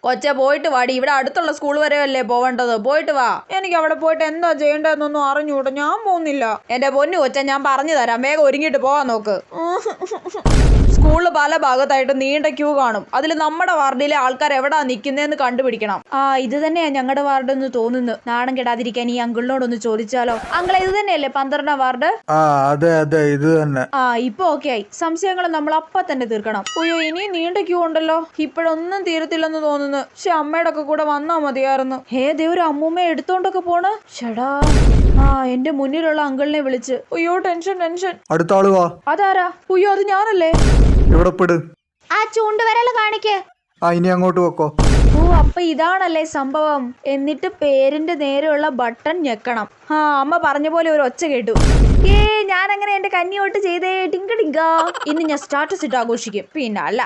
കൊച്ചെ പോയിട്ട് വാടി, ഇവിടെ അടുത്തുള്ള സ്കൂൾ വരെയല്ലേ പോവേണ്ടത്, പോയിട്ട് വാ. എനിക്ക് അവിടെ പോയിട്ട് എന്താ ചെയ്യേണ്ടതെന്നൊന്നും അറിഞ്ഞൂട്ടോ, ഞാൻ പോകുന്നില്ല. എന്റെ പൊന്നു കൊച്ചെ, ഞാൻ പറഞ്ഞു തരാം, വേഗം ഒരുങ്ങിയിട്ട് പോവാൻ നോക്ക്. സ്കൂളിൽ പല ഭാഗത്തായിട്ട് നീണ്ട ക്യൂ കാണും. അതിൽ നമ്മുടെ വാർഡിലെ ആൾക്കാർ എവിടാ നിൽക്കുന്നതെന്ന് കണ്ടുപിടിക്കണം. ഇത് തന്നെയാ ഞങ്ങളുടെ വാർഡ് എന്ന് തോന്നുന്നു. നാണം കെടാതിരിക്കാൻ ഈ അങ്കിളിനോടൊന്ന് ചോദിച്ചാലോ? അങ്കിളെ, ഇത് തന്നെയല്ലേ 12ാം വാർഡ്? അതെ ഇത് തന്നെ. ഇപ്പൊ ഓക്കെ ആയി. സംശയങ്ങൾ നമ്മൾ അപ്പ തന്നെ തീർക്കണം. അയ്യോ, ഇനി നീണ്ട ക്യൂ ഉണ്ടല്ലോ. ഇപ്പോഴൊന്നും തീരത്തില്ലെന്ന് തോന്നുന്നു. പക്ഷെ അമ്മയുടെ ഒക്കെ കൂടെ വന്നാ മതിയായിരുന്നു. ഒരു അമ്മൂമ്മയെ എടുത്തോണ്ടൊക്കെ പോണ. ചേടാ, എന്റെ മുന്നിലുള്ള അങ്കിളിനെ വിളിച്ച്. അയ്യോ, ടെൻഷൻ. അടുത്ത ആള് വാ. അതാരാ? അയ്യോ, അത് ഞാനല്ലേ. ഇവിടെ പെട്. ആ ചൂണ്ടുവരല് കാണിക്കേ. ഇനി അങ്ങോട്ട് വെക്കോ. അപ്പൊ ഇതാണല്ലേ സംഭവം. എന്നിട്ട് പേരിന്റെ നേരെയുള്ള ബട്ടൺ ഞെക്കണം. അമ്മ പറഞ്ഞ പോലെ ഒരു ഒച്ച കേട്ടു. ഞാൻ അങ്ങനെ എന്റെ കന്നിയോട്ട് ചെയ്തേ. ടിങ്ക ടിങ്ക. ഇന്ന് ഞാൻ സ്റ്റാറ്റസ് ഇട്ട് ആഘോഷിക്കും. പിന്നെ അല്ല.